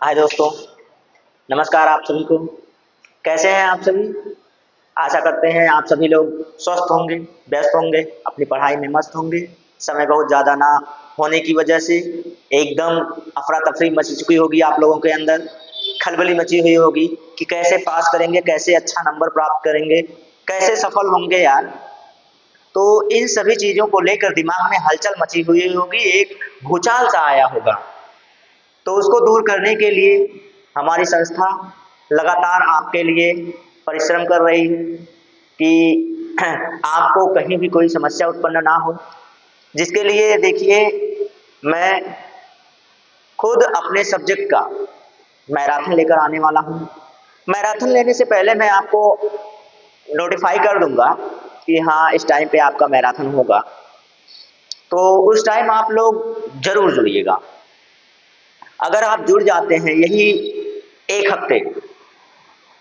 हाय दोस्तों, नमस्कार आप सभी को। कैसे हैं आप सभी? आशा करते हैं आप सभी लोग स्वस्थ होंगे, व्यस्त होंगे, अपनी पढ़ाई में मस्त होंगे। समय बहुत ज़्यादा ना होने की वजह से एकदम अफरा-तफरी मच चुकी होगी आप लोगों के अंदर, खलबली मची हुई होगी कि कैसे पास करेंगे, कैसे अच्छा नंबर प्राप्त करेंगे, कैसे सफल होंगे यार। तो इन सभी चीज़ों को लेकर दिमाग में हलचल मची हुई होगी, एक भूचाल-सा आया होगा। तो उसको दूर करने के लिए हमारी संस्था लगातार आपके लिए परिश्रम कर रही है कि आपको कहीं भी कोई समस्या उत्पन्न ना हो। जिसके लिए देखिए मैं खुद अपने सब्जेक्ट का मैराथन लेकर आने वाला हूँ। मैराथन लेने से पहले मैं आपको नोटिफ़ाई कर दूँगा कि हाँ, इस टाइम पे आपका मैराथन होगा। तो उस टाइम आप लोग ज़रूर जुड़िएगा। अगर आप जुड़ जाते हैं यही 1 हफ्ते,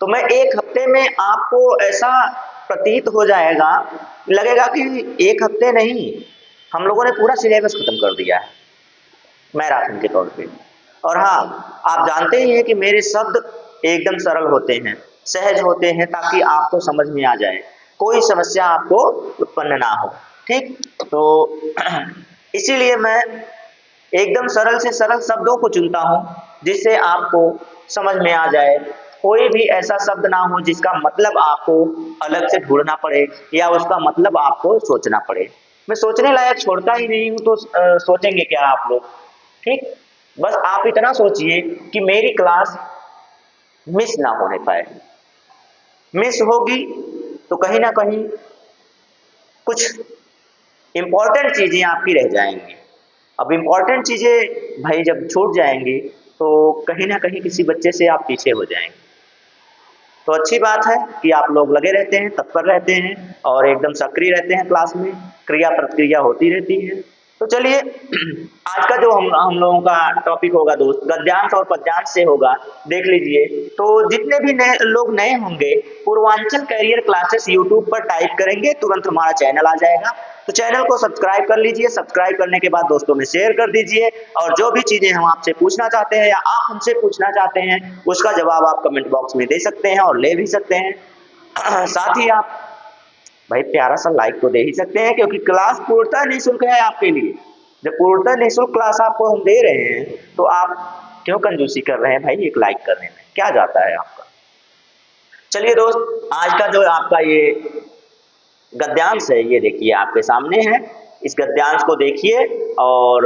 तो मैं 1 हफ्ते में आपको ऐसा प्रतीत हो जाएगा, लगेगा कि 1 हफ्ते नहीं, हम लोगों ने पूरा सिलेबस खत्म कर दिया है मैराथन के तौर पे। और हाँ, आप जानते ही हैं कि मेरे शब्द एकदम सरल होते हैं, सहज होते हैं ताकि आपको समझ में आ जाए, कोई समस्या आपको उत्पन्न ना हो, ठीक? तो इसीलिए मैं एकदम सरल से सरल शब्दों को चुनता हूँ जिससे आपको समझ में आ जाए। कोई भी ऐसा शब्द ना हो जिसका मतलब आपको अलग से ढूंढना पड़े या उसका मतलब आपको सोचना पड़े। मैं सोचने लायक छोड़ता ही नहीं हूँ, तो सोचेंगे क्या आप लोग? ठीक, बस आप इतना सोचिए कि मेरी क्लास मिस ना होने पाए। मिस होगी तो कहीं ना कहीं कुछ इम्पोर्टेंट चीज़ें आपकी रह जाएंगी। अब इम्पोर्टेंट चीज़ें भाई जब छूट जाएंगी तो कहीं ना कहीं किसी बच्चे से आप पीछे हो जाएंगे। तो अच्छी बात है कि आप लोग लगे रहते हैं, तत्पर रहते हैं और एकदम सक्रिय रहते हैं क्लास में, क्रिया प्रतिक्रिया होती रहती है। तो चलिए आज का जो हम लोगों का टॉपिक होगा दोस्त, गद्यांश और पद्यांश से होगा। देख लीजिए, तो जितने भी नए लोग नए होंगे, पूर्वांचल कैरियर क्लासेस यूट्यूब पर टाइप करेंगे, तुरंत हमारा चैनल आ जाएगा। तो चैनल को सब्सक्राइब कर लीजिए। सब्सक्राइब करने के बाद दोस्तों में शेयर कर दीजिए, और जो भी चीज़ें हम आपसे पूछना चाहते हैं या आप हमसे पूछना चाहते हैं, उसका जवाब आप कमेंट बॉक्स में दे सकते हैं और ले भी सकते हैं। साथ ही आप भाई प्यारा सा लाइक तो दे ही सकते हैं, क्योंकि क्लास पूर्णतः निःशुल्क है आपके लिए। जब पूर्णतः निःशुल्क क्लास आपको हम दे रहे हैं, तो आप क्यों कंजूसी कर रहे हैं भाई? एक लाइक करने में क्या जाता है आपका? चलिए दोस्त, आज का जो आपका ये गद्यांश है, ये देखिए आपके सामने है। इस गद्यांश को देखिए और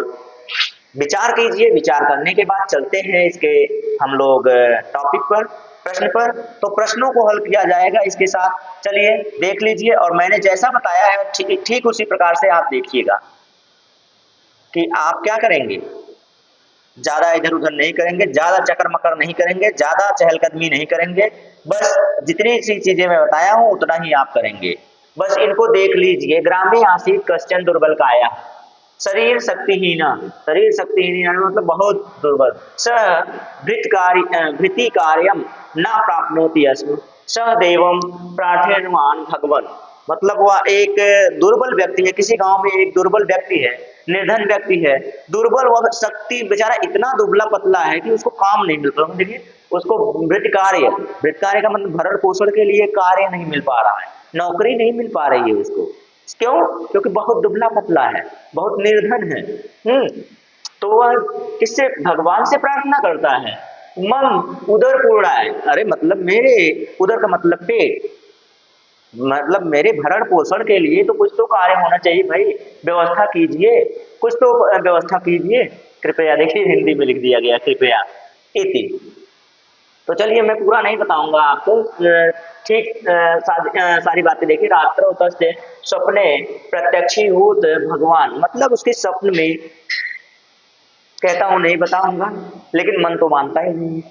विचार कीजिए। विचार करने के बाद चलते हैं इसके हम लोग टॉपिक पर, प्रश्न पर। तो प्रश्नों को हल किया जाएगा इसके साथ। चलिए देख लीजिए, और मैंने जैसा बताया है ठीक ठीक उसी प्रकार से आप देखिएगा कि आप क्या करेंगे। ज़्यादा इधर-उधर नहीं करेंगे, ज़्यादा चकर-मकर नहीं करेंगे, ज़्यादा चहलकदमी नहीं करेंगे। बस जितनी सी चीज़ें मैं बताया हूँ उतना ही आप करेंगे। बस इनको देख लीजिए। ग्रामे आसीत कश्चन दुर्बल काया, शरीर शक्तिहीन, शरीर शक्तिहीन मतलब बहुत दुर्बल। भृति कार्यम न प्राप्नोति अस्म, स देवम प्रार्थयवान भगवन। मतलब वह एक दुर्बल व्यक्ति है, किसी गांव में एक दुर्बल व्यक्ति है, निर्धन व्यक्ति है, दुर्बल, वह शक्ति बेचारा इतना दुबला पतला है कि उसको काम नहीं मिल रहा। देखिए उसको वृत्त कार्य का मतलब भरण पोषण के लिए कार्य नहीं मिल पा रहा है, नौकरी नहीं मिल पा रही है उसको। क्यों? क्योंकि बहुत दुबला पतला है, बहुत निर्धन है। तो वह किससे? भगवान से प्रार्थना करता है। मम उदर पूर्णाय, अरे मतलब मेरे, उदर का मतलब पेट, मतलब मेरे भरण पोषण के लिए तो कुछ तो कार्य होना चाहिए भाई, व्यवस्था कीजिए, कुछ तो व्यवस्था कीजिए कृपया। देखिए हिंदी में लिख दिया गया कृपया इति। तो चलिए मैं पूरा नहीं बताऊंगा आपको, ठीक सारी बातें देखिए। रात्रो तस्य स्वप्ने प्रत्यक्षीभूत भगवान, मतलब उसके स्वप्न में, कहता हूँ नहीं बताऊंगा, लेकिन मन तो मानता ही नहीं,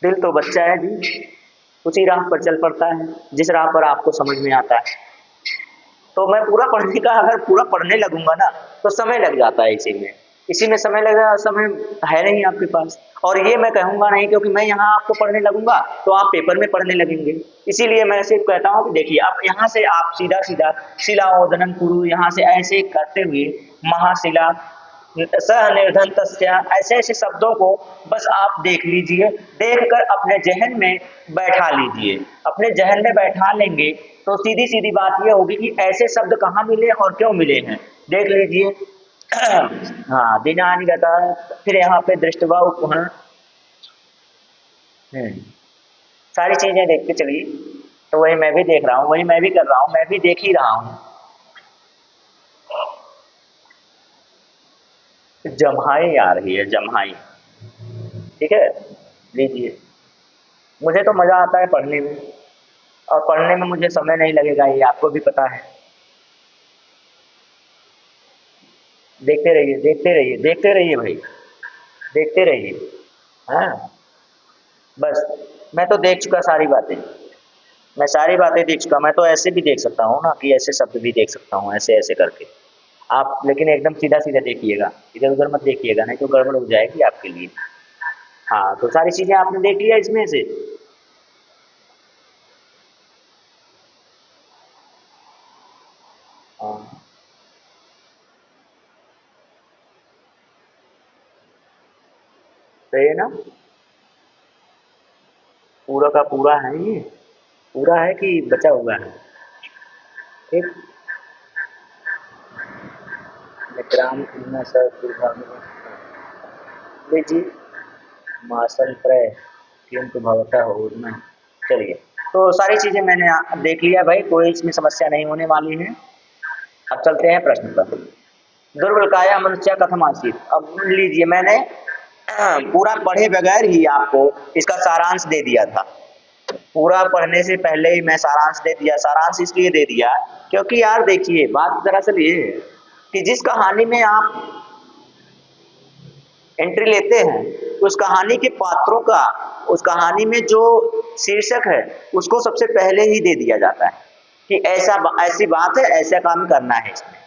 दिल तो बच्चा है जी, उसी राह पर चल पड़ता है जिस राह पर आपको समझ में आता है। तो मैं पूरा पढ़ने का, अगर पूरा पढ़ने लगूंगा ना तो समय लग जाता है इसी में समय लगेगा, समय है नहीं आपके पास। और ये मैं कहूंगा नहीं, क्योंकि मैं यहाँ आपको पढ़ने लगूंगा तो आप पेपर में पढ़ने लगेंगे। इसीलिए मैं सिर्फ कहता हूँ कि देखिए अब यहाँ से आप सीधा सीधा शिला ओदनन कुरु, यहाँ से ऐसे करते हुए महाशिला सह निर्धन तस्या, ऐसे ऐसे शब्दों को बस आप देख लीजिए, देखकर अपने जहन में बैठा लीजिए। अपने जहन में बैठा लेंगे तो सीधी सीधी बात यह होगी कि ऐसे शब्द कहाँ मिले और क्यों मिले हैं, देख लीजिए। हाँ, दिनानि गता, फिर यहाँ पे दृष्टवा उपहरण, सारी चीजें देखते चलिए। तो वही मैं भी देख रहा हूँ, वही मैं भी कर रहा हूँ, मैं भी देख ही रहा हूँ। जम्हाई आ रही है, जम्हाई, ठीक है, लीजिए। मुझे तो मजा आता है पढ़ने में, और पढ़ने में मुझे समय नहीं लगेगा, ये आपको भी पता है। देखते रहिए, देखते रहिए, देखते रहिए भाई, देखते रहिए। हाँ, बस मैं तो देख चुका सारी बातें, मैं सारी बातें देख चुका। मैं तो ऐसे भी देख सकता हूँ ना, कि ऐसे शब्द भी देख सकता हूँ, ऐसे ऐसे करके। आप लेकिन एकदम सीधा सीधा देखिएगा, इधर उधर मत देखिएगा, नहीं तो गड़बड़ हो जाएगी आपके लिए। हाँ, तो सारी चीजें आपने देख लिया इसमें से। हाँ, सही है ना, पूरा का पूरा है ये, पूरा है कि बचा हुआ है। ठीक, निक्राम खन्ना सर दुर्भाग्य लीजिए, मासन त्रय किंतु भवता हो में। चलिए, तो सारी चीजें मैंने देख लिया भाई, कोई इसमें समस्या नहीं होने वाली है। अब चलते हैं प्रश्न पर। दुर्बल काया मनुष्य कथम आसीत। अब लीजिए, मैंने पूरा पढ़े बगैर ही आपको इसका सारांश दे दिया था। पूरा पढ़ने से पहले ही मैं सारांश दे दिया। सारांश इसलिए दे दिया क्योंकि यार देखिए, बात दरअसल ये है कि जिस कहानी में आप एंट्री लेते हैं, उस कहानी के पात्रों का, उस कहानी में जो शीर्षक है, उसको सबसे पहले ही दे दिया जाता है कि ऐसा ऐसी बात है, ऐसा काम करना है इसमें।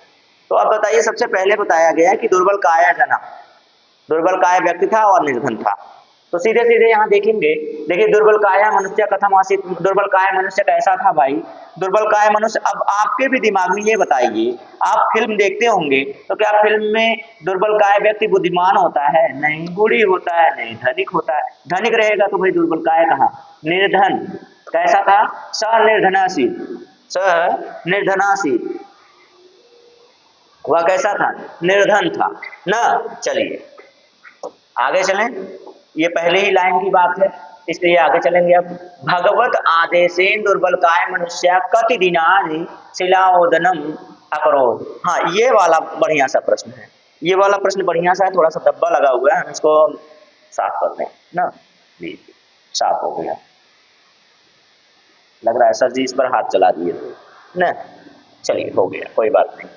तो अब बताइए, सबसे पहले बताया गया है कि दुर्बल काया जना, दुर्बल काय व्यक्ति था और निर्धन था। तो सीधे सीधे यहाँ देखेंगे, देखिए दुर्बल काया मनुष्य कथम आसीत, दुर्बल काय मनुष्य कैसा था भाई। दुर्बल काय मनुष्य, अब आपके भी दिमाग में ये बताइए, आप फिल्म देखते होंगे, तो क्या फिल्म में दुर्बल काय व्यक्ति बुद्धिमान होता है? नहीं, गुड़ी होता है, नहीं धनिक होता है। धनिक रहेगा तो भाई दुर्बल काय कहाँ, निर्धन। कैसा था? स निर्धनासीत, स निर्धनासीत, वह कैसा था? निर्धन था ना। चलिए आगे चलें, ये पहले ही लाइन की बात है, इसलिए आगे चलेंगे। अब भगवत आदेशेन दुर्बल काय मनुष्य कति दिनानि शिलाओदनम अकरोत्। हाँ, ये वाला बढ़िया सा प्रश्न है, ये वाला प्रश्न बढ़िया सा है, थोड़ा सा धब्बा लगा हुआ है, हम इसको साफ कर दें ना। जी, साफ हो गया, लग रहा है सर जी इस पर हाथ चला दिए ना। चलिए हो गया, कोई बात नहीं,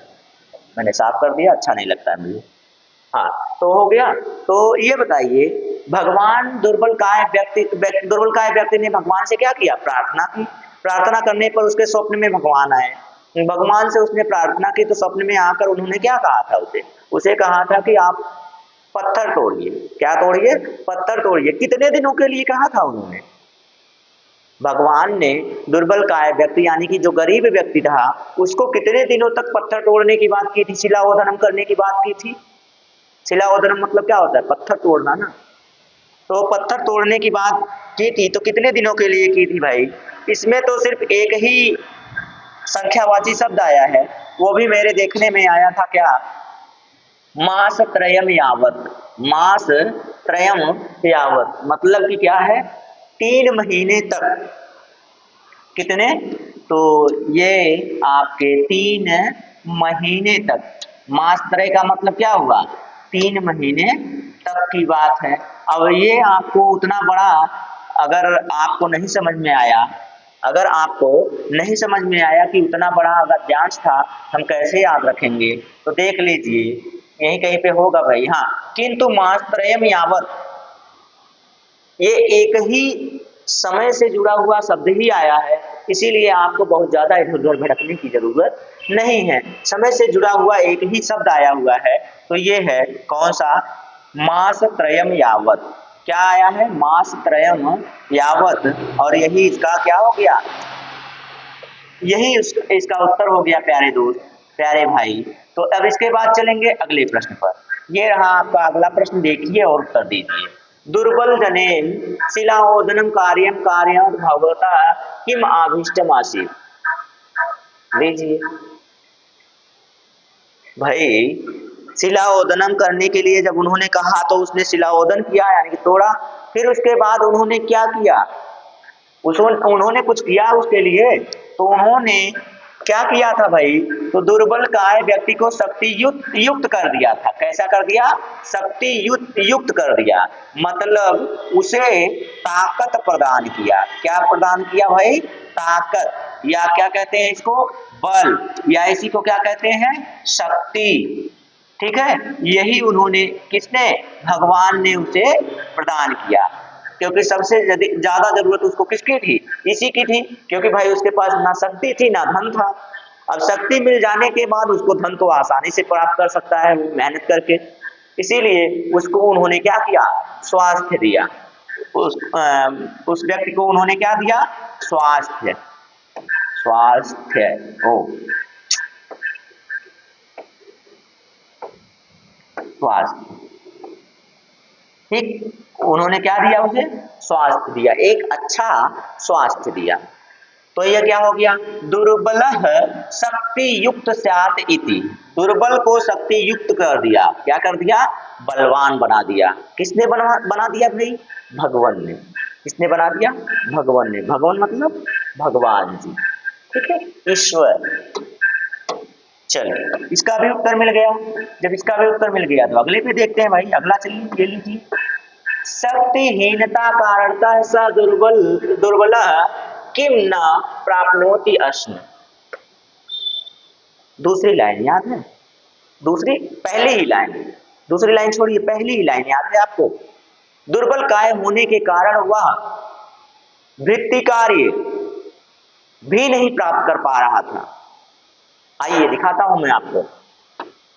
मैंने साफ कर दिया, अच्छा नहीं लगता है मुझे। हाँ, तो हो गया। तो ये बताइए, भगवान दुर्बल काय व्यक्ति, दुर्बल काय व्यक्ति ने भगवान से क्या किया? प्रार्थना की। प्रार्थना करने पर उसके स्वप्न में भगवान आए, भगवान से उसने प्रार्थना की, तो स्वप्न में आकर उन्होंने क्या कहा था उसे? उसे कहा था कि आप पत्थर तोड़िए। क्या तोड़िए? पत्थर तोड़िए। कितने दिनों के लिए कहा था उन्होंने? भगवान ने दुर्बल काय व्यक्ति यानी कि जो गरीब व्यक्ति था, उसको कितने दिनों तक पत्थर तोड़ने की बात की थी, शिलाओदनम करने की बात की थी। शिलाओदनम मतलब क्या होता है? पत्थर तोड़ना ना। तो पत्थर तोड़ने की बात की थी, तो कितने दिनों के लिए की थी भाई? इसमें तो सिर्फ एक ही संख्यावाची शब्द आया है, वो भी मेरे देखने में आया था, क्या? मास त्रयम यावत। मास त्रयम यावत मतलब कि क्या है? 3 महीने तक। कितने? तो ये आपके 3 महीने तक। मास त्रय का मतलब क्या हुआ? 3 महीने तक की बात है। अब ये आपको उतना बड़ा, अगर आपको नहीं समझ में आया, अगर आपको नहीं समझ में आया कि उतना बड़ा अगर व्यांश था, हम कैसे याद रखेंगे? तो देख लीजिए, यहीं कहीं पे होगा भाई। हाँ, किंतु मास त्रयम यावत, ये एक ही समय से जुड़ा हुआ शब्द ही आया है, इसीलिए आपको बहुत ज्यादा इधर उधर भटकने की जरूरत नहीं है। समय से जुड़ा हुआ एक ही शब्द आया हुआ है, तो ये है कौन सा? मास त्रयम यावत। क्या आया है? मास त्रयम यावत, और यही इसका क्या हो गया? यही इसका उत्तर हो गया प्यारे दोस्त, प्यारे भाई। तो अब इसके बाद चलेंगे अगले प्रश्न पर। ये रहा आपका अगला प्रश्न, देखिए और उत्तर दीजिए। दुर्बल जनेन शिलाओदनम कार्यम कार्यात् भगवता किम आभीष्टम आसीत्। लीजिए भाई, शिलाओदनम करने के लिए जब उन्होंने कहा तो उसने शिलाओदन किया यानी कि तोड़ा। फिर उसके बाद उन्होंने क्या किया, उन्होंने कुछ किया उसके लिए, तो उन्होंने क्या किया था भाई, तो दुर्बल काय व्यक्ति को शक्ति युक्त युक्त कर दिया था। कैसा कर दिया, शक्ति युक्त युक्त कर दिया, मतलब उसे ताकत प्रदान किया। क्या प्रदान किया भाई, ताकत, या क्या कहते हैं इसको, बल, या इसी को क्या कहते हैं, शक्ति। ठीक है, यही उन्होंने, किसने, भगवान ने उसे प्रदान किया। क्योंकि सबसे ज्यादा जरूरत उसको किसकी थी, इसी की थी, क्योंकि भाई उसके पास ना शक्ति थी ना धन था। अब शक्ति मिल जाने के बाद उसको धन तो आसानी से प्राप्त कर सकता है वो मेहनत करके, इसीलिए उसको उन्होंने क्या किया, स्वास्थ्य दिया। उस व्यक्ति को उन्होंने क्या दिया, स्वास्थ्य, स्वास्थ्य ओ स्वास्थ्य, ठीक, उन्होंने क्या दिया, उसे स्वास्थ्य दिया, एक अच्छा स्वास्थ्य दिया। तो यह क्या हो गया, दुर्बल शक्ति युक्त स्यात् इति, दुर्बल को शक्ति युक्त कर दिया। क्या कर दिया, बलवान बना दिया। किसने बना दिया भाई, भगवान ने। किसने बना दिया, भगवान ने। भगवान मतलब भगवान जी, ठीक है, ईश्वर। चलिए इसका भी उत्तर मिल गया। जब इसका भी उत्तर मिल गया तो अगले पे देखते हैं भाई। अगला चलिए ये लीजिए, शक्तिहीनता कारणतः स दुर्बल किम न प्राप्नोति अस्म। दूसरी लाइन याद है, दूसरी, पहली ही लाइन, दूसरी लाइन छोड़िए, पहली ही लाइन याद है आपको। दुर्बल काय होने के कारण वह वृत्ति कार्य भी नहीं प्राप्त कर पा रहा था। आइए दिखाता हूं मैं आपको,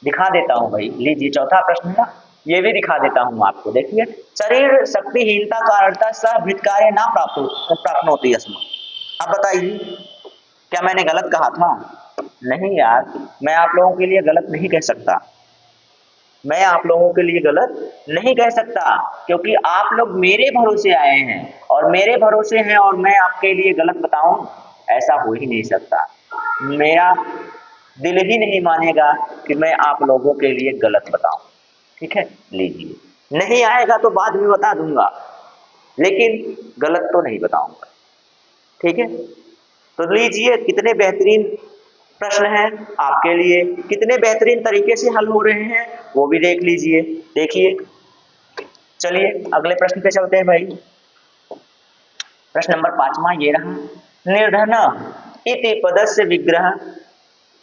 दिखा देता हूं भाई। लीजिए चौथा प्रश्न है, ये भी दिखा देता हूं आपको। देखिए, शरीर शक्तिहीनता कारणतः सह वृत्त कार्य ना प्राप्त होती अस्म। अब बताइए, क्या मैंने गलत कहा था? नहीं यार, मैं आप लोगों के लिए गलत नहीं कह सकता, मैं आप लोगों के लिए गलत नहीं कह सकता, क्योंकि आप लोग मेरे भरोसे आए हैं और मेरे भरोसे हैं, और मैं आपके लिए गलत बताऊं, ऐसा हो ही नहीं सकता। मेरा दिल ही नहीं मानेगा कि मैं आप लोगों के लिए गलत बताऊं। ठीक है, लीजिए, नहीं आएगा तो बाद में बता दूंगा, लेकिन गलत तो नहीं बताऊंगा। ठीक है, तो लीजिए, कितने बेहतरीन प्रश्न हैं आपके लिए, कितने बेहतरीन तरीके से हल हो रहे हैं वो भी देख लीजिए। देखिए, चलिए अगले प्रश्न पे चलते हैं भाई। प्रश्न नंबर 5वां ये रहा, निर्धन इति पदस्य विग्रह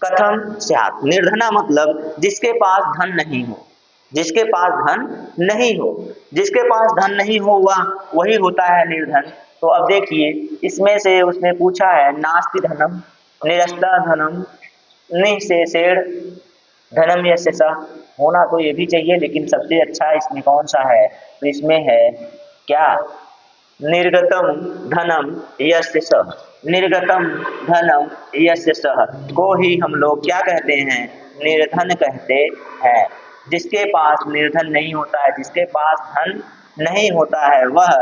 कथम स्यात्। निर्धना मतलब जिसके पास धन नहीं हो, जिसके पास धन नहीं हो, जिसके पास धन नहीं हो वही होता है निर्धन। तो अब देखिए, इसमें से उसने पूछा है, नास्ति धनम निरस्ता धनम निशेषेण धनम यस्य सः। होना तो ये भी चाहिए, लेकिन सबसे अच्छा इसमें कौन सा है, तो इसमें है क्या, निर्गतम धनम यस्य सः। निर्गतम धनम यस्य सः को ही हम लोग क्या कहते हैं, निर्धन कहते हैं। जिसके पास निर्धन नहीं होता है, जिसके पास धन नहीं होता है, वह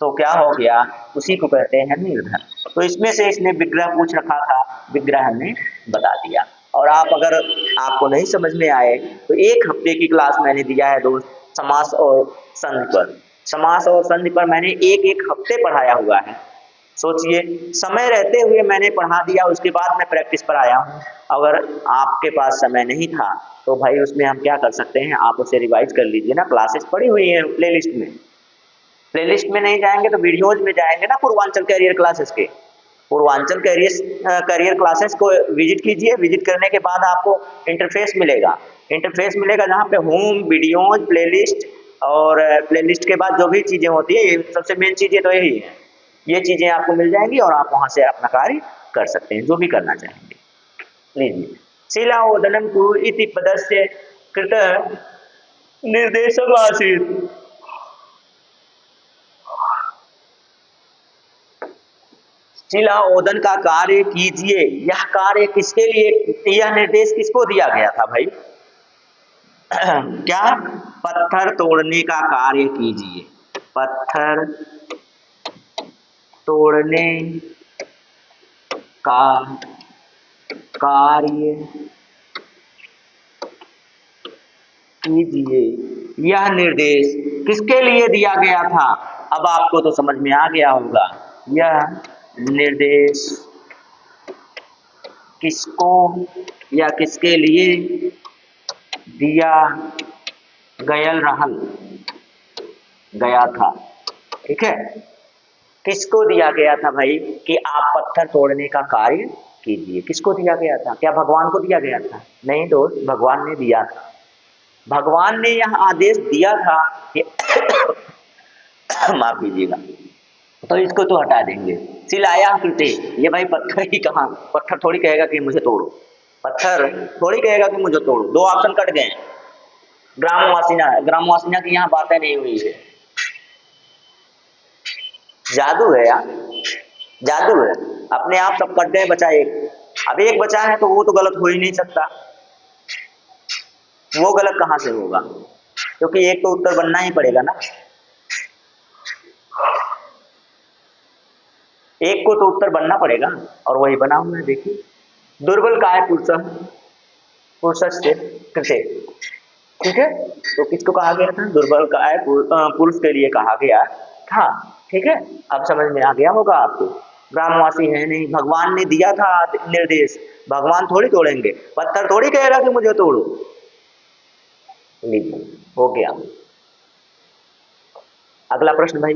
तो क्या हो गया, उसी को कहते हैं निर्धन। तो इसमें से इसने विग्रह पूछ रखा था, विग्रह हमने बता दिया। और आप अगर आपको नहीं समझ में आए तो एक हफ्ते की क्लास मैंने दिया है दोस्त, समास और संधि पर। समास और संधि पर मैंने एक हफ्ते पढ़ाया हुआ है। सोचिए, समय रहते हुए मैंने पढ़ा दिया, उसके बाद मैं प्रैक्टिस पर आया हूँ। अगर आपके पास समय नहीं था तो भाई उसमें हम क्या कर सकते हैं, आप उसे रिवाइज कर लीजिए ना, क्लासेस पड़ी हुई हैं प्लेलिस्ट में। प्लेलिस्ट में नहीं जाएंगे तो वीडियोज में जाएंगे ना, पूर्वांचल कैरियर क्लासेस के। पूर्वांचल कैरियर क्लासेस को विजिट कीजिए। विजिट करने के बाद आपको इंटरफेस मिलेगा, इंटरफेस मिलेगा जहाँ पे होम, वीडियोज, प्लेलिस्ट, और प्लेलिस्ट के बाद जो भी चीज़ें होती है, ये सबसे मेन चीज़ें तो यही है, ये चीज़ें आपको मिल जाएंगी और आप वहाँ से अपना कार्य कर सकते हैं, जो भी करना चाहेंगे। लीजिए, शिलाओदनम कुरु इति पदस्य कृत निर्देशम आसीत्। शिलाओदन का कार्य कीजिए, यह कार्य किसके लिए, यह निर्देश किसको दिया गया था भाई, क्या? पत्थर तोड़ने का कार्य कीजिए। पत्थर तोड़ने का कार्य कीजिए। यह निर्देश किसके लिए दिया गया था? अब आपको तो समझ में आ गया होगा। यह निर्देश किसको या किसके लिए दिया गया था? ठीक है, किसको दिया गया था भाई कि आप पत्थर तोड़ने का कार्य कीजिए? किसको दिया गया था? क्या भगवान को दिया गया था? नहीं दोस्त, भगवान ने दिया था। भगवान ने यह आदेश दिया था कि माफ कीजिएगा, तो इसको तो हटा देंगे। सिलाया कृते, ये भाई पत्थर ही कहाँ, पत्थर थोड़ी कहेगा कि मुझे तोड़ो, पत्थर थोड़ी कहेगा कि मुझे तोड़ो। दो ऑप्शन कट गए। ग्रामवासिना की यहाँ बातें नहीं हुई है। जादू है यार, जादू है। अपने आप सब कट गए, बचा एक। अब एक बचा है तो वो तो गलत हो ही नहीं सकता। वो गलत कहाँ से होगा? क्योंकि एक तो उत्तर बनना ही पड़ेगा ना, एक को तो उत्तर बनना पड़ेगा और वही बना हुआ है। देखिए, दुर्बल काय पुरुष से कृते। ठीक है, तो किसको कहा गया था? दुर्बल काय पुरुष के लिए कहा गया था। ठीक है, अब समझ में आ गया होगा आपको। ग्रामवासी है नहीं, भगवान ने दिया था निर्देश। भगवान थोड़ी तोड़ेंगे, पत्थर थोड़ी कहेगा कि मुझे तोड़ो। लीजिए, हो गया। अगला प्रश्न भाई,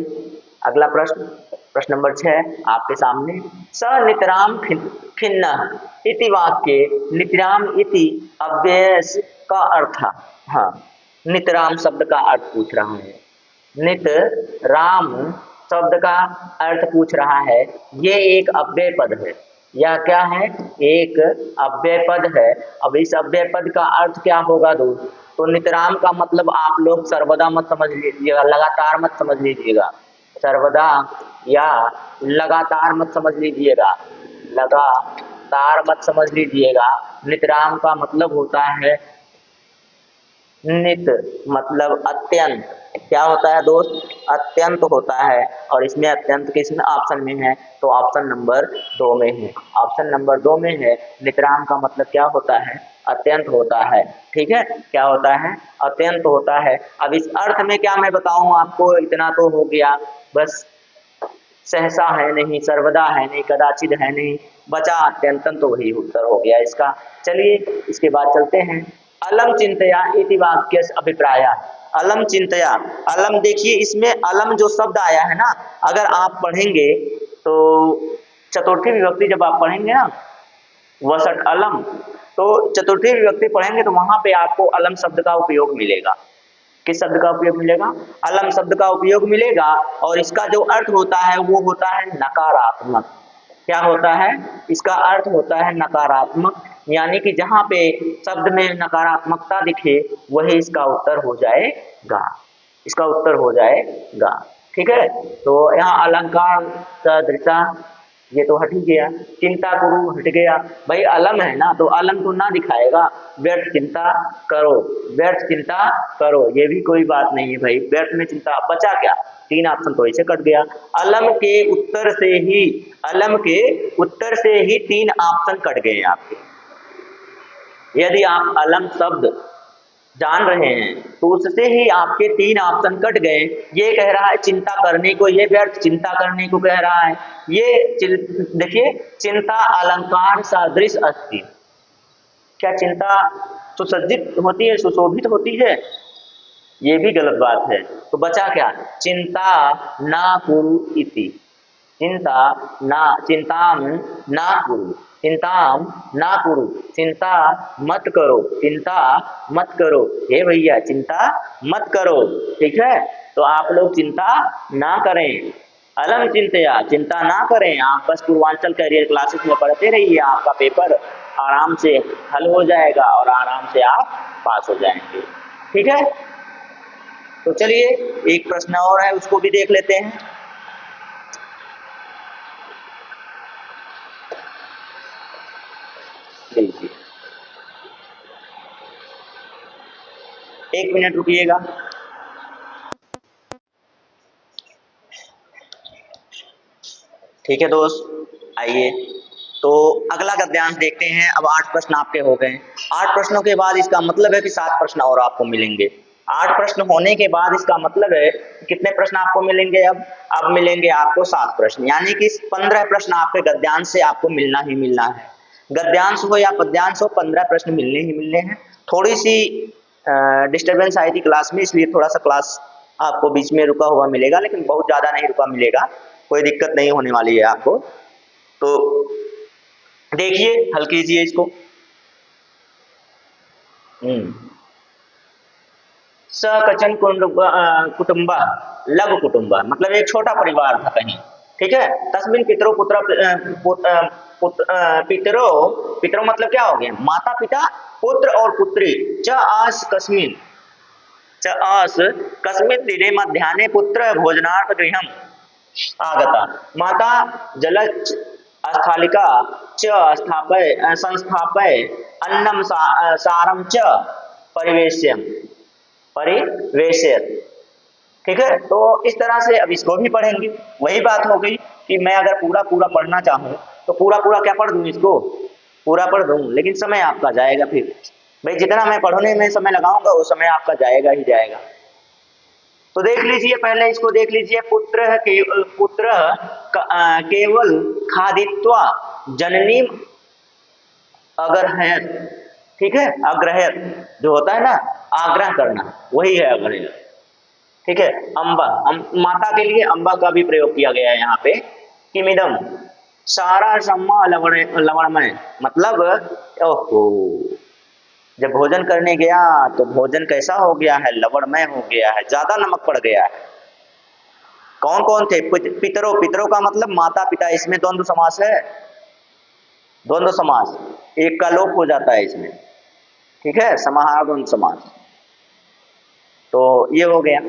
अगला प्रश्न, प्रश्न नंबर 6 आपके सामने। स नितराम खिन्न इति वाक्य, नितराम इति अव्यय का अर्थ। हाँ, नितराम शब्द का अर्थ पूछ रहा है। नित राम शब्द का अर्थ पूछ रहा है। ये एक अव्यय पद है। यह क्या है? एक अव्यय पद है। अब इस अव्यय पद का अर्थ क्या होगा दोस्त? तो नितराम का मतलब आप लोग सर्वदा मत समझ लीजिएगा, लगातार मत समझ लीजिएगा। सर्वदा या लगातार मत समझ लीजिएगा, लगातार मत समझ लीजिएगा। नितराम का मतलब होता है नित, मतलब अत्यंत। क्या होता है दोस्त? अत्यंत होता है। और इसमें अत्यंत किस में ऑप्शन में है? तो ऑप्शन नंबर 2 में है। ऑप्शन नंबर 2 में है। नितराम का मतलब क्या होता है? अत्यंत होता है। ठीक है, क्या होता है? अत्यंत होता है। अब इस अर्थ में क्या मैं बताऊं आपको, इतना तो हो गया बस। सहसा है नहीं, सर्वदा है नहीं, कदाचित है नहीं, बचा अत्यंतन, तो वही उत्तर हो गया इसका। चलिए इसके बाद चलते हैं। अलम चिंतया इति वाक्य अभिप्राय। अलम चिंतया, अलम देखिए, इसमें अलम जो शब्द आया है ना, अगर आप पढ़ेंगे तो चतुर्थी विभक्ति जब आप पढ़ेंगे ना, वसट अलम, तो चतुर्थी विभक्ति पढ़ेंगे तो वहां पे आपको अलम शब्द का उपयोग मिलेगा। किस शब्द का उपयोग मिलेगा? अलम शब्द का उपयोग मिलेगा। और इसका जो अर्थ होता है वो होता है नकारात्मक। क्या होता है? इसका अर्थ होता है नकारात्मक, यानी कि जहां पे शब्द में नकारात्मकता दिखे वही इसका उत्तर हो जाएगा। इसका उत्तर हो जाएगा। ठीक है, तो यहाँ अलंकार सदृशा, ये तो हट ही गया। चिंता करो, हट गया। भाई अलम है ना, तो अलम तो ना दिखाएगा। व्यर्थ चिंता करो, व्यर्थ चिंता करो, ये भी कोई बात नहीं है भाई। व्यर्थ में चिंता, बचा क्या? 3 ऑप्शन तो ऐसे कट गया। अलम के उत्तर से ही, अलम के उत्तर से ही 3 ऑप्शन कट गए आपके। यदि आप अलम शब्द जान रहे हैं तो उससे ही आपके 3 ऑप्शन कट गए। ये कह रहा है चिंता करने को, ये व्यर्थ चिंता करने को कह रहा है। ये देखिए, चिंता अलंकार सदृश अस्ति। क्या चिंता सुसज्जित होती है, सुशोभित होती है? ये भी गलत बात है। तो बचा क्या? चिंता ना कुरु इति। चिंता ना, चिंताम ना कुरु, चिंताम ना कुरु, चिंता मत करो, चिंता मत करो। हे भैया, चिंता मत करो। ठीक है, तो आप लोग चिंता ना करें। अलम चिंतया, चिंता ना करें। आप बस पूर्वांचल कैरियर क्लासेस में पढ़ते रहिए, आपका पेपर आराम से हल हो जाएगा और आराम से आप पास हो जाएंगे। ठीक है, तो चलिए एक प्रश्न और है, उसको भी देख लेते हैं। लीजिए, 1 मिनट रुकिएगा। ठीक है दोस्त, आइए तो अगला गद्यांश देखते हैं। अब 8 प्रश्न आपके हो गए। 8 प्रश्नों के बाद इसका मतलब है कि 7 प्रश्न और आपको मिलेंगे। 8 प्रश्न होने के बाद इसका मतलब है कितने प्रश्न आपको मिलेंगे? अब मिलेंगे आपको 7 प्रश्न, यानी कि 15 प्रश्न आपके गद्यांश से आपको मिलना ही मिलना है। गद्यांश हो या पद्यांश हो, 15 प्रश्न मिलने ही मिलने हैं। थोड़ी सी डिस्टर्बेंस आई थी क्लास में, इसलिए थोड़ा सा क्लास आपको बीच में रुका हुआ मिलेगा, लेकिन बहुत ज़्यादा नहीं रुका मिलेगा, कोई दिक्कत नहीं होने वाली है आपको। तो देखिए, हल कीजिए इसको। स कचन कुटुंब लघु कुटुंब, मतलब एक छोटा परिवार था कहीं। ठीक है। तस्मिन पितरो पुत्र पितरो पितरो मतलब क्या हो गया? माता पिता, पुत्र और पुत्री। च आस कस्मिन च आस कस्मिन दिने मध्याह्ने पुत्र भोजनार्थ गृहम आगता। माता जल स्थालिका च स्थापय संस्थापय अन्नम सारम च परिवेश्य। ठीक है। तो इस तरह से अब इसको भी पढ़ेंगे। वही बात हो गई कि मैं अगर पूरा पूरा पढ़ना चाहूँ तो पूरा पूरा क्या पढ़ दूँ? इसको पूरा पढ़ दूँ, लेकिन समय आपका जाएगा। फिर भाई जितना मैं पढ़ने में समय लगाऊंगा वो समय आपका जाएगा ही जाएगा। तो देख लीजिए, पहले इसको देख लीजिए। पुत्र केवल खादित्वा जननी अग्रहयत। ठीक है। अग्रहयत जो होता है ना, आग्रह करना, वही है अग्रहयत। ठीक है। अम्बा माता के लिए अम्बा का भी प्रयोग किया गया है यहाँ पे। किमिदम सारा सम्मा लवणमय, मतलब ओहो, जब भोजन करने गया तो भोजन कैसा हो गया है? लवणमय हो गया है, ज्यादा नमक पड़ गया है। कौन कौन थे? पितरों। पितरों का मतलब माता पिता, इसमें द्वंद्व समास है। द्वंद्व समास, एक का लोप हो जाता है इसमें। ठीक है। समाहार द्वंद्व समास। तो ये हो गया।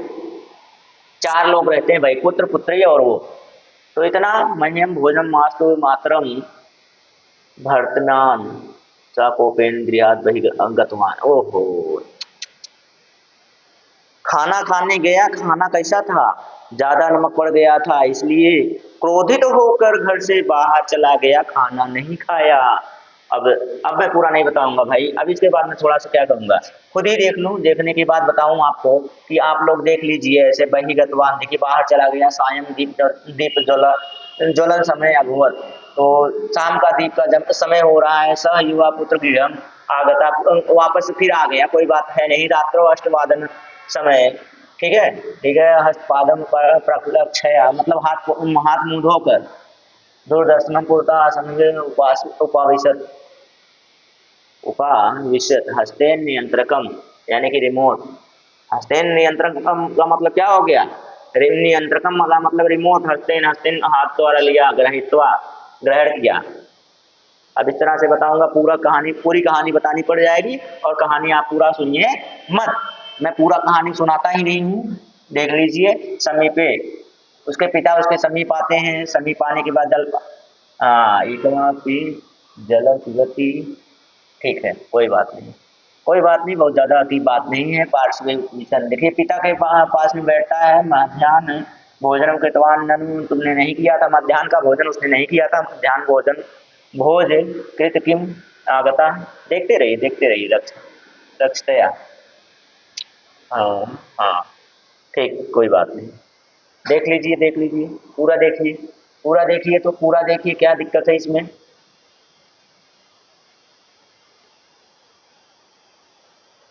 4 लोग रहते हैं भाई, पुत्र पुत्री और वो। तो इतना मह्यम भोजन मास्तु मातरम भर्तनान चाकोपेन्द्रियाद बहिर्गतवान। ओहो, खाना खाने गया, खाना कैसा था? ज्यादा नमक पड़ गया था, इसलिए क्रोधित होकर घर से बाहर चला गया, खाना नहीं खाया। अब मैं पूरा नहीं बताऊंगा भाई। अब इसके बाद मैं थोड़ा सा क्या करूंगा, खुद ही देख लूं, देखने के बाद बताऊं आपको कि आप लोग देख लीजिए। ऐसे बहिर्गतवान, देखिए बाहर चला गया। सायं दीप ज्वलन समय अभवत, तो शाम का दीप का जब समय हो रहा है। स युवा पुत्र गृहम आगता, वापस फिर आ गया, कोई बात है नहीं। रात्रो अष्टवादन समय। ठीक है। ठीक है। हस्तपादम प्रक्षया, मतलब हाथ मुंह धोकर दूरदर्शन पूर्ता आसन उपाविशत हस्तेन नियंत्रकम, यानी कि रिमोट। हस्तेन नियंत्रकम का मतलब क्या हो गया? नियंत्रकम का मतलब रिमोट। हस्तेन हस्तेन हाथ द्वारा लिया, ग्रहण किया। अब इस तरह से बताऊंगा, पूरी कहानी बतानी पड़ जाएगी, और कहानी आप पूरा सुनिए मत। मैं पूरा कहानी सुनाता ही नहीं हूँ। देख लीजिए। समीपे, उसके पिता उसके समीप आते हैं। समीप आने के बाद जल पिबती। ठीक है, कोई बात नहीं, कोई बात नहीं, बहुत ज्यादा अति बात नहीं है। पार्श्व मिशन देखिए, पिता के पास में बैठता है। मध्याह्न भोजन कृतवान ननु, तुमने नहीं किया था मध्याह्न का भोजन, उसने नहीं किया था मध्याह्न भोजन। भोज कृत किम आगता, देखते रहिए रक्षतया। हाँ हाँ, ठीक, कोई बात नहीं। देख लीजिए, पूरा देखिए, तो पूरा देखिए, क्या दिक्कत है इसमें।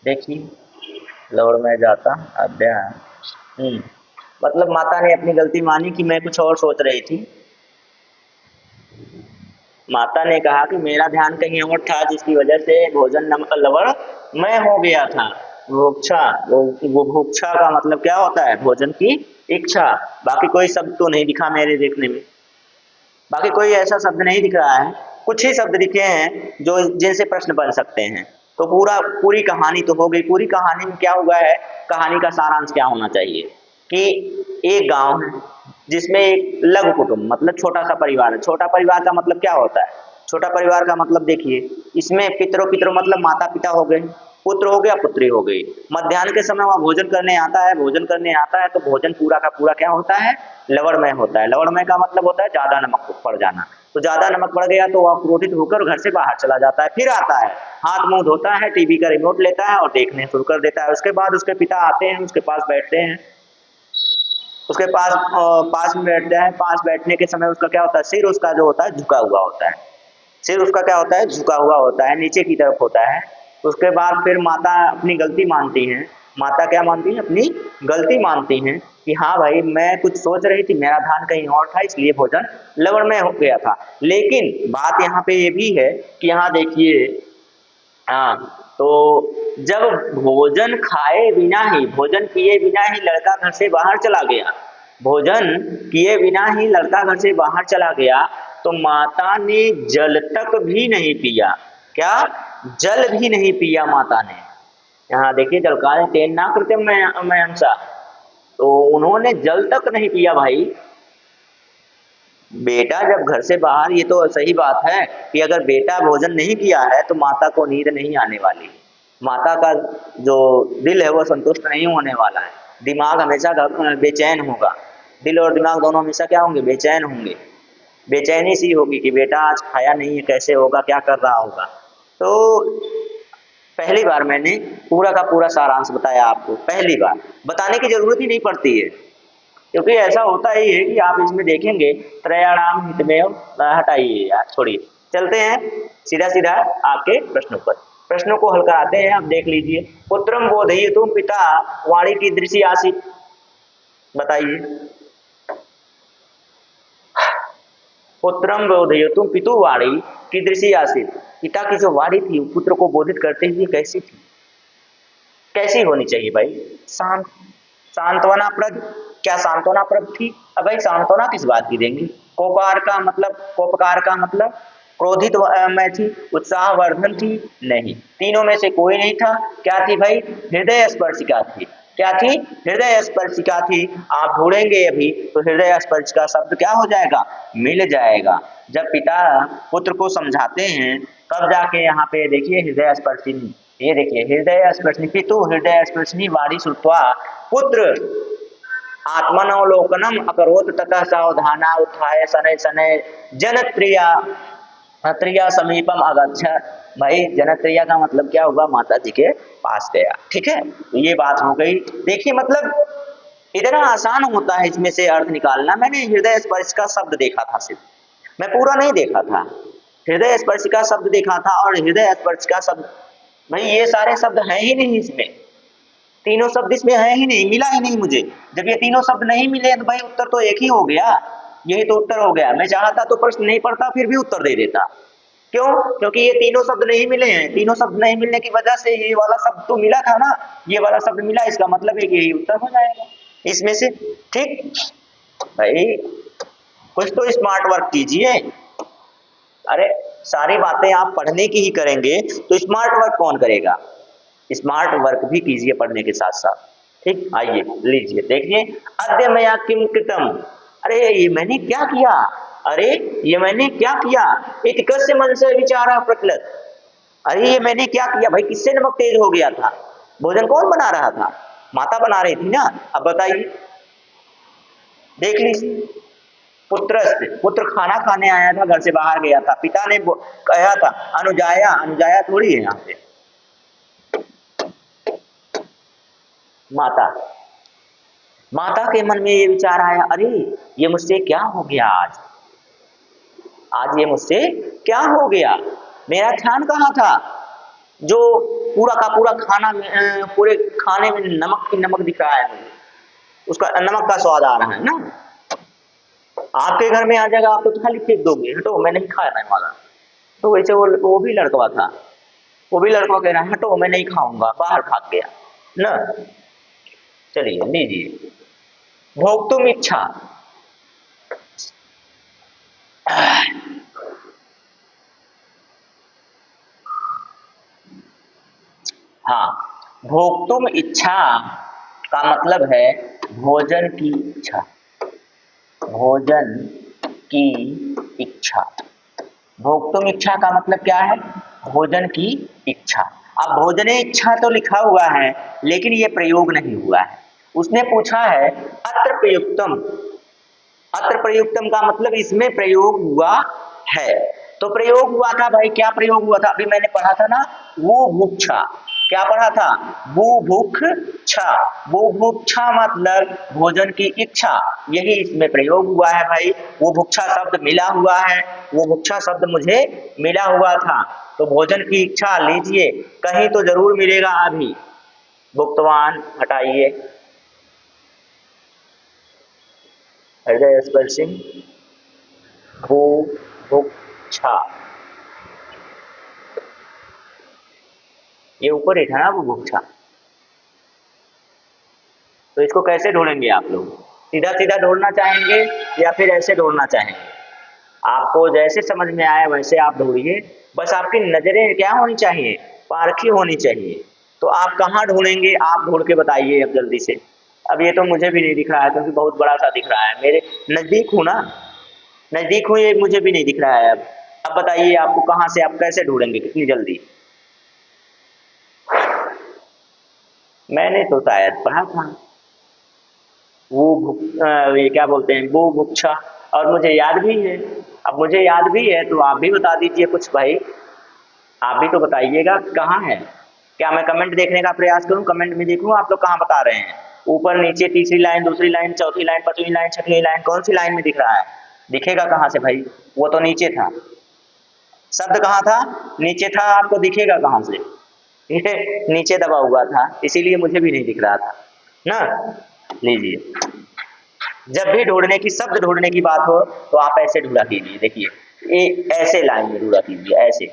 देखिए, लौड़ में जाता अध्याय। मतलब माता ने अपनी गलती मानी कि मैं कुछ और सोच रही थी। माता ने कहा कि मेरा ध्यान कहीं और था, जिसकी वजह से भोजन लवण मैं हो गया था। भुभुक्षा, वो भुभुक्षा का मतलब क्या होता है? भोजन की इच्छा। बाकी कोई शब्द तो नहीं दिखा मेरे देखने में, बाकी कोई ऐसा शब्द नहीं दिख रहा है। कुछ ही शब्द दिखे हैं जो जिनसे प्रश्न बन सकते हैं। तो पूरी कहानी तो हो गई। पूरी कहानी में क्या हुआ है? कहानी का सारांश क्या होना चाहिए कि एक गांव है जिसमें एक लघु कुटुंब, मतलब छोटा सा परिवार है। छोटा परिवार का मतलब क्या होता है? छोटा परिवार का मतलब देखिए, इसमें पितरों मतलब माता पिता हो गए। पुत्र हो गया, पुत्री हो गई। मध्याह्न के समय वह भोजन करने आता है, भोजन करने आता है तो भोजन पूरा का पूरा क्या होता है, लवणमय होता है। लवणमय का मतलब होता है ज्यादा नमक पड़ जाना। तो ज्यादा नमक पड़ गया तो वह क्रोधित होकर घर से बाहर चला जाता है, फिर आता है, हाथ मुंह धोता है, टीवी का रिमोट लेता है और देखने शुरू कर देता है। उसके बाद उसके पिता आते हैं, उसके पास बैठते हैं, उसके पास में बैठते हैं। पास बैठने के समय उसका क्या होता है, सिर उसका जो होता है झुका हुआ होता है। सिर उसका क्या होता है, झुका हुआ होता है, नीचे की तरफ होता है। उसके बाद फिर माता अपनी गलती मानती हैं। माता क्या मानती है, अपनी गलती मानती हैं कि हाँ भाई मैं कुछ सोच रही थी, मेरा ध्यान कहीं और था, इसलिए भोजन लवणमय हो गया था। लेकिन बात यहाँ पे ये भी है कि यहाँ देखिए, हाँ, तो जब भोजन खाए बिना ही, भोजन किए बिना ही लड़का घर से बाहर चला गया, भोजन किए बिना ही लड़का घर से बाहर चला गया, तो माता ने जल तक भी नहीं पिया। क्या, जल भी नहीं पिया माता ने। यहाँ देखिए, जलकार्य तेन ना कृत्यम मैं अंसा, तो उन्होंने जल तक नहीं पिया भाई। बेटा जब घर से बाहर, ये तो सही बात है कि अगर बेटा भोजन नहीं किया है तो माता को नींद नहीं आने वाली, माता का जो दिल है वो संतुष्ट नहीं होने वाला है, दिमाग हमेशा बेचैन होगा। दिल और दिमाग दोनों हमेशा क्या होंगे, बेचैन होंगे। बेचैनी सी होगी कि बेटा आज खाया नहीं है, कैसे होगा, क्या कर रहा होगा। तो पहली बार मैंने पूरा का पूरा सारांश बताया आपको, पहली बार बताने की जरूरत ही नहीं पड़ती है, क्योंकि ऐसा होता ही है कि आप इसमें देखेंगे त्रयाणाम हितमेव, हटाइए यार, छोड़िए, चलते हैं सीधा सीधा आपके प्रश्नों पर। प्रश्नों को हल कराते हैं, आप देख लीजिए। पुत्रम बोधयितुम पिता वाणी कीदृशी आसीत्, बताइए। पुत्रम बोधयितुम पितु वाणी कीदृशी आसीत्, पिता की जो वाणी थी पुत्र को बोधित करते हुए कैसी थी, कैसी होनी चाहिए भाई, शांत, सांत्वनाप्रद। क्या सांत्वनाप्रद थी? अब भाई सांत्वना किस बात की देंगे, कोपकार का मतलब, कोपकार का मतलब क्रोधित में थी, उत्साहवर्धन थी, नहीं, तीनों में से कोई नहीं था। क्या थी भाई, हृदय स्पर्शिका थी। क्या थी, हृदय स्पर्शिका थी। आप ढूंढेंगे अभी तो हृदय स्पर्शिका शब्द क्या हो जाएगा, मिल जाएगा। जब पिता पुत्र को समझाते हैं तब जाके यहाँ पे देखिए हृदय स्पर्शिनी, ये देखिए हृदय स्पर्शनी, पितु हृदय स्पर्शनी वाणी श्रुत्वा पुत्र आत्मनोलोकनम अकरोत ततः सावधाना उत्थाय शनैः शनैः जनप्रिया प्रिया समीपम अगच्छत्। भाई जनप्रिया का मतलब क्या हुआ, माता जी के पास गया। ठीक है, तो ये बात हो गई। देखिए मतलब इतना आसान होता है इसमें से अर्थ निकालना। मैंने हृदय स्पर्श का शब्द देखा था, सिर्फ, मैं पूरा नहीं देखा था, हृदय स्पर्श का शब्द देखा था। और हृदय स्पर्श का शब्द, भाई ये सारे शब्द हैं ही नहीं इसमें, तीनों शब्द इसमें है ही नहीं, मिला ही नहीं मुझे। जब ये तीनों शब्द नहीं मिले तो भाई उत्तर तो एक ही हो गया, यही तो उत्तर हो गया। मैं चाहता तो प्रश्न नहीं पढ़ता, फिर भी उत्तर दे देता। क्यों, क्योंकि ये तीनों शब्द नहीं मिले हैं। तीनों शब्द नहीं मिलने की वजह से ये वाला शब्द तो मिला था ना, ये वाला शब्द मिला, इसका मतलब है कि यही उत्तर हो जाएगा इसमें से। ठीक भाई, कुछ तो स्मार्ट वर्क कीजिए। अरे सारी बातें आप पढ़ने की ही करेंगे तो स्मार्ट वर्क कौन करेगा, स्मार्ट वर्क भी कीजिए पढ़ने के साथ साथ। ठीक, आइए लीजिए देखिए। अद्य मया किम कृतम, अरे ये मैंने क्या किया, अरे ये मैंने क्या किया, इति कस्य मनसः विचारः प्रचलत्, अरे ये मैंने क्या किया, भाई किससे नमक तेज हो गया था, भोजन कौन बना रहा था, माता बना रही थी ना। अब बताइए, देख लीजिए। पुत्रस्थ, पुत्र खाना खाने आया था, घर से बाहर गया था, पिता ने कहा था अनुजाया, अनुजाया थोड़ी है यहाँ पे, माता, माता के मन में ये विचार आया, अरे ये मुझसे क्या हो गया, आज आज ये मुझसे क्या हो गया, मेरा ध्यान कहाँ था, जो पूरा का पूरा खाना, पूरे खाने में नमक ही नमक दिख रहा है मुझे, उसका नमक का स्वाद आ रहा है ना। आपके घर में आ जाएगा, आप तो खाली फेंक दोगे, हटो मैं नहीं खाना है वाला। तो वैसे वो भी लड़का था, वो भी लड़का कह रहा है हटो मैं नहीं खाऊंगा, बाहर भाग गया ना। चलिए लीजिए, भोक्तुम इच्छा, हाँ, भोक्तुम इच्छा का मतलब है भोजन की इच्छा, भोजन की इच्छा। भोक्तुम इच्छा का मतलब क्या है, भोजन की इच्छा। अब भोजने इच्छा तो लिखा हुआ है लेकिन ये प्रयोग नहीं हुआ है। उसने पूछा है अत्र प्रयुक्तम, अत्र प्रयुक्तम का मतलब इसमें प्रयोग हुआ है। तो प्रयोग हुआ था भाई, क्या प्रयोग हुआ था? अभी मैंने पढ़ा था ना, वो भुक्षा। क्या पढ़ा था? वो भुक्षा। वो भुक्षा मतलब भोजन की इच्छा, यही इसमें प्रयोग हुआ है भाई। वो भुक्षा शब्द मिला हुआ है, वो भुक्षा शब्द मुझे मिला हुआ था। तो भोजन की इच्छा लीजिए, कहीं तो जरूर मिलेगा। अभी भुक्तवान हटाइए, हृदय स्पर्शिंग भू भुक्षा, ये ऊपर ही था ना वो भुक्षा। तो इसको कैसे ढूंढेंगे आप लोग? सीधा सीधा ढूंढना चाहेंगे या फिर ऐसे ढूंढना चाहेंगे? आपको जैसे समझ में आए वैसे आप ढूंढिए, बस आपकी नजरें क्या होनी चाहिए? पारखी होनी चाहिए। तो आप कहाँ ढूंढेंगे? आप ढूंढ के बताइए अब जल्दी से। अब ये तो मुझे भी नहीं दिख रहा है क्योंकि बहुत बड़ा सा दिख रहा है, मेरे नजदीक हूँ ना, नजदीक हूँ, ये मुझे भी नहीं दिख रहा है। अब बताइए आपको कहाँ से, आप कैसे ढूंढेंगे कितनी जल्दी? मैंने तो शायद पढ़ा था वो ये क्या बोलते हैं, वो भुक्षा, और मुझे याद भी है। अब मुझे याद भी है तो आप भी बता दीजिए कुछ भाई, आप भी तो बताइएगा कहाँ है। क्या मैं कमेंट देखने का प्रयास करूं, कमेंट में देखूं आप लोग कहाँ बता रहे हैं? ऊपर नीचे, तीसरी लाइन, दूसरी लाइन, चौथी लाइन, पांचवी लाइन, छठवीं लाइन, कौन सी लाइन में दिख रहा है? दिखेगा कहाँ से भाई? वो तो नीचे था, शब्द कहाँ था? नीचे था, आपको दिखेगा कहाँ से? ये नीचे दबा हुआ था, इसीलिए मुझे भी नहीं दिख रहा था ना। लीजिए, जब भी ढूंढने की, शब्द ढूंढने की बात हो तो आप ऐसे ढूंढा कीजिए। देखिए, ये ऐसे लाइन में ढूंढा कीजिए, ऐसे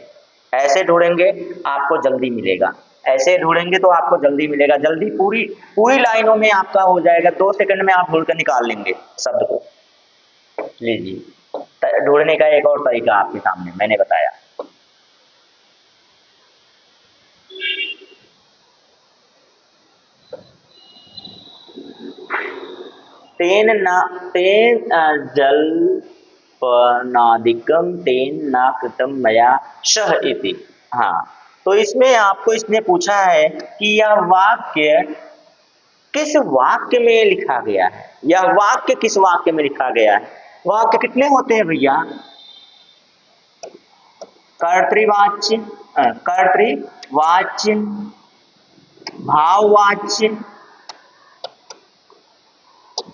ऐसे ढूंढेंगे आपको जल्दी मिलेगा। ऐसे ढूंढेंगे तो आपको जल्दी मिलेगा, जल्दी पूरी पूरी लाइनों में आपका हो जाएगा। 2 सेकंड में आप ढूंढ कर निकाल लेंगे शब्द को। लीजिए, ढूंढने का एक और तरीका आपके सामने मैंने बताया। तेन जल्पनादिकम तेन न कृतम मया सह इति। हाँ, तो इसमें आपको इसने पूछा है कि यह वाक्य किस वाक्य में लिखा गया है? यह वाक्य किस वाक्य में लिखा गया है? वाक्य कितने होते हैं भैया? कर्तृवाच्य, कर्तृवाच्य, भाववाच्य,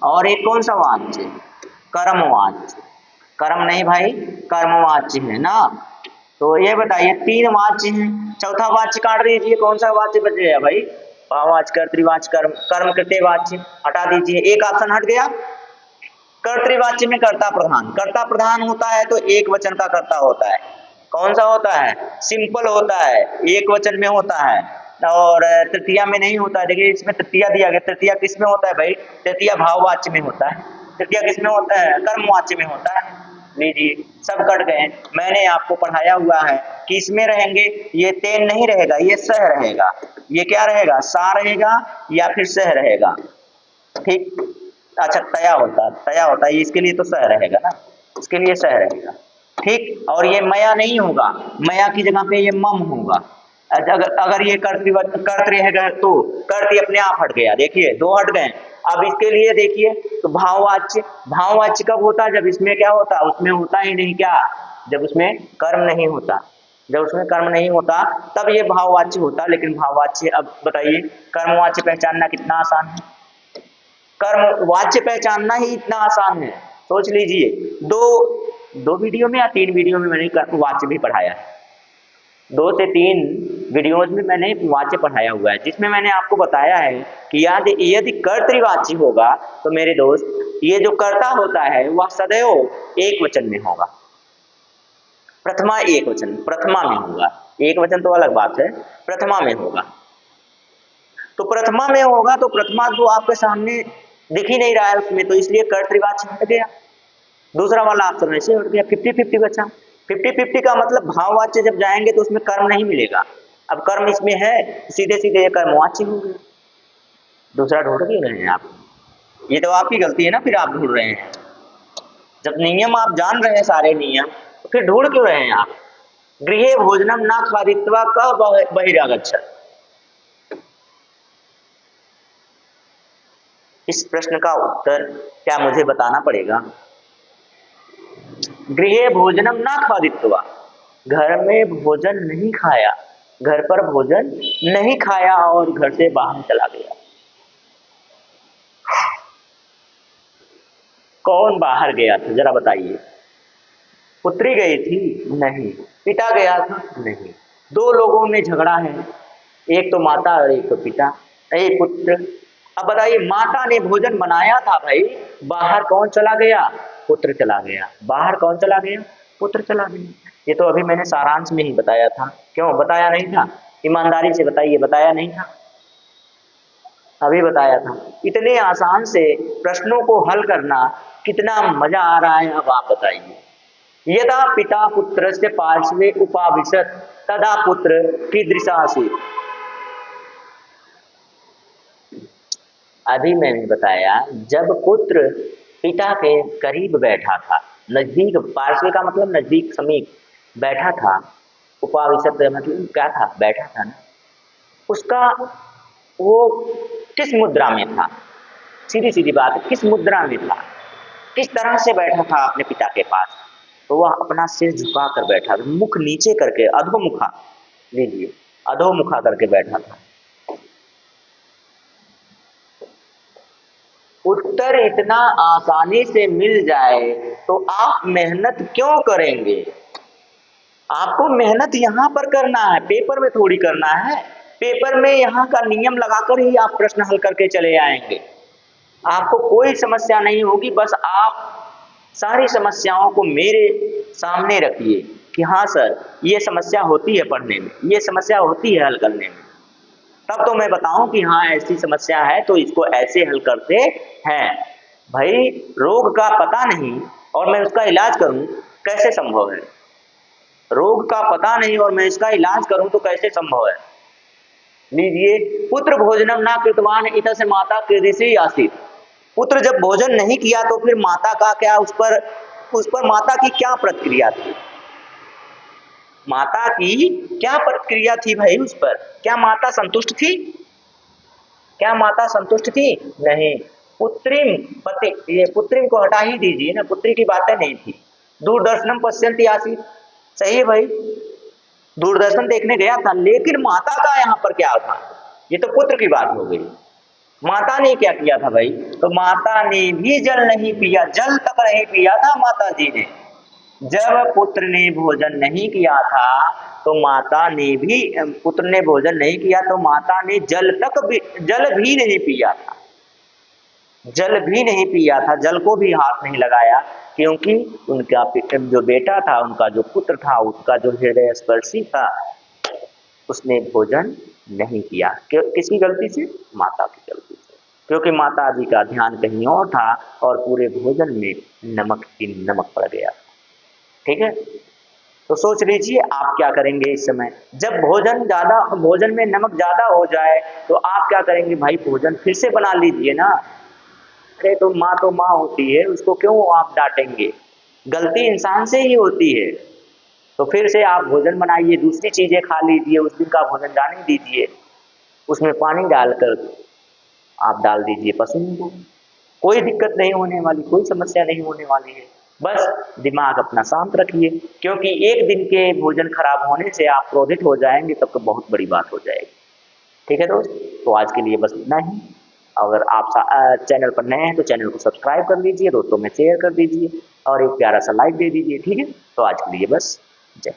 और एक कौन सा वाच्य? कर्मवाच्य। कर्म नहीं भाई, कर्मवाच्य है ना। तो ये बताइए, 3 वाच्य हैं, चौथा वाच्य काट दीजिए, कौन सा वाच्य बच गया भाई? भाववाच्य, कर्तृवाच्य, कर्म, कर्म कृत्य वाच्य हटा दीजिए, एक ऑप्शन हट गया। कर्तृवाच्य में कर्ता प्रधान, कर्ता प्रधान होता है तो एक वचन का कर्ता होता है। कौन सा होता है? सिंपल होता है, एक वचन में होता है, और तृतीया में नहीं होता है। देखिए इसमें तृतीया दिया गया, तृतीया किस में होता है भाई? तृतीया भाववाच्य में होता है। तृतीया किस में होता है? कर्मवाच्य में होता है। लीजिए, सब कट गए। मैंने आपको पढ़ाया हुआ है कि इसमें रहेंगे, ये तेन नहीं रहेगा, ये सह रहेगा। ये क्या रहेगा? सा रहेगा या फिर सह रहेगा। ठीक, अच्छा, तया होता है, इसके लिए तो सह रहेगा ना, इसके लिए सह रहेगा। ठीक, और ये मया नहीं होगा, मया की जगह पे ये मम होगा। अगर ये कर्त रहेगा तो कर्त अपने आप हट गया, देखिए 2 हट गए। अब इसके लिए देखिए, तो भाववाच्य, भाववाच्य कब होता है? जब इसमें क्या होता है? उसमें होता ही नहीं क्या? जब उसमें कर्म नहीं होता, जब उसमें कर्म नहीं होता तब ये भाववाच्य होता। लेकिन भाववाच्य, अब बताइए, कर्मवाच्य पहचानना कितना आसान है, कर्म वाच्य पहचानना ही इतना आसान है। सोच लीजिए, दो वीडियो में या 3 वीडियो में मैंने कर्म वाच्य भी पढ़ाया है। 2 से 3 वीडियोज में मैंने वाच्य पढ़ाया हुआ है, जिसमें मैंने आपको बताया है कि यदि कर्तृवाच्य होगा तो मेरे दोस्त, ये जो कर्ता होता है वह सदैव एक वचन में होगा। प्रथमा एक वचन, प्रथमा में होगा। एक वचन तो अलग बात है, प्रथमा में होगा। तो प्रथमा में होगा तो प्रथमा तो आपके सामने दिख ही नहीं रहा है उसमें, तो इसलिए कर्तृवाच्य हट गया। दूसरा वाला ऑप्शन ऐसे हट गया, 50-50 बचा। 50-50 का मतलब भाववाच्य जब जाएंगे तो उसमें कर्म नहीं मिलेगा। अब कर्म इसमें है, सीधे सीधे ये कर्मवाच्य हो गया। दूसरा ढूंढ क्यों रहे हैं आप? ये तो आपकी गलती है ना, फिर आप ढूंढ रहे हैं। जब नियम आप जान रहे हैं, सारे नियम, तो फिर ढूंढ क्यों रहे हैं आप? गृहे भोजनम न खादित्वा कः बहिरागच्छत्। इस प्रश्न का उत्तर क्या मुझे बताना पड़ेगा? गृहे भोजनम न खादित्वा, घर में भोजन नहीं खाया, घर पर भोजन नहीं खाया और घर से बाहर चला गया। कौन बाहर गया था जरा बताइए? पुत्री गई थी? नहीं। पिता गया था? नहीं। दो लोगों में झगड़ा है, एक तो माता और एक तो पिता, एक पुत्र। अब बताइए, माता ने भोजन बनाया था भाई, बाहर कौन चला गया? पुत्र चला गया। बाहर कौन चला गया? पुत्र चला गया। ये तो अभी मैंने सारांश में ही बताया था। क्यों बताया नहीं था? ईमानदारी से बताइए, बताया नहीं था? अभी बताया था। इतने आसान से प्रश्नों को हल करना कितना मजा आ रहा है, अब आप बताइए। यदा पिता पुत्रस्य पार्श्वे उपाविशत् तदा पुत्र कीदृशासीत्। अभी मैंने बताया, जब पुत्र पिता के करीब बैठा था, नजदीक, पार्श्व का मतलब नजदीक, समीप बैठा था, उपाविशत् मतलब क्या था? बैठा था ना। उसका वो किस मुद्रा में था? सीधी सीधी बात है, किस मुद्रा में था? किस तरह से बैठा था अपने पिता के पास? तो वह अपना सिर झुका कर बैठा था, मुख नीचे करके, अधोमुखा लीजिए, अधोमुखा करके बैठा था। उत्तर इतना आसानी से मिल जाए तो आप मेहनत क्यों करेंगे? आपको मेहनत यहाँ पर करना है, पेपर में थोड़ी करना है। पेपर में यहाँ का नियम लगाकर ही आप प्रश्न हल करके चले आएंगे, आपको कोई समस्या नहीं होगी। बस आप सारी समस्याओं को मेरे सामने रखिए कि हाँ सर, ये समस्या होती है पढ़ने में, ये समस्या होती है हल करने में, तब तो मैं बताऊं कि हाँ ऐसी समस्या है तो इसको ऐसे हल करते हैं। भाई, रोग का पता नहीं और मैं उसका इलाज करूं, कैसे संभव है? रोग का पता नहीं और मैं इसका इलाज करूं तो कैसे संभव है? लीजिए, पुत्र भोजनम ना कृतवान इतस्य माता कीदृशी आसीत्। पुत्र जब भोजन नहीं किया तो फिर माता का क्या, उस पर माता की क्या प्रतिक्रिया थी? माता की क्या प्रतिक्रिया थी भाई उस पर? क्या माता संतुष्ट थी? क्या माता संतुष्ट थी? नहीं। पुत्रीम पति, ये पुत्रीम को हटा ही दीजिए ना, पुत्री की बातें नहीं थी। दूरदर्शनम पश्यन्ति आसीत्, सही है भाई, दूरदर्शन देखने गया था, लेकिन माता का यहाँ पर क्या था? ये तो पुत्र की बात हो गई। माता ने क्या किया था भाई? तो माता ने भी जल नहीं पिया, जल तक नहीं पिया था माता जी ने। जब पुत्र ने भोजन नहीं किया था तो माता ने भी, पुत्र ने भोजन नहीं किया तो माता ने जल भी नहीं पिया था, जल भी नहीं पिया था, जल को भी हाथ नहीं लगाया, क्योंकि उनका जो बेटा था, उनका जो पुत्र था, उसका जो हृदय स्पर्शी था, उसने भोजन नहीं किया। किसकी गलती से? माता की गलती से, क्योंकि माता जी का ध्यान कहीं और था और पूरे भोजन में नमक पड़ गया। ठीक है, तो सोच लीजिए आप क्या करेंगे इस समय। जब भोजन में नमक ज्यादा हो जाए तो आप क्या करेंगे भाई? भोजन फिर से बना लीजिए ना। अरे तो माँ होती है, उसको क्यों आप डांटेंगे? गलती इंसान से ही होती है। तो फिर से आप भोजन बनाइए, दूसरी चीजें खा लीजिए, उस दिन का भोजन जाने दीजिए, उसमें पानी डालकर आप डाल दीजिए पशुओं को, कोई दिक्कत नहीं होने वाली, कोई समस्या नहीं होने वाली है। बस दिमाग अपना शांत रखिए, क्योंकि एक दिन के भोजन खराब होने से आप क्रोधित हो जाएंगे तब तो बहुत बड़ी बात हो जाएगी। ठीक है दोस्त, तो आज के लिए बस इतना ही। अगर आप चैनल पर नए हैं तो चैनल को सब्सक्राइब कर लीजिए, दोस्तों में शेयर कर दीजिए और एक प्यारा सा लाइक दे दीजिए। ठीक है, तो आज के लिए बस जय।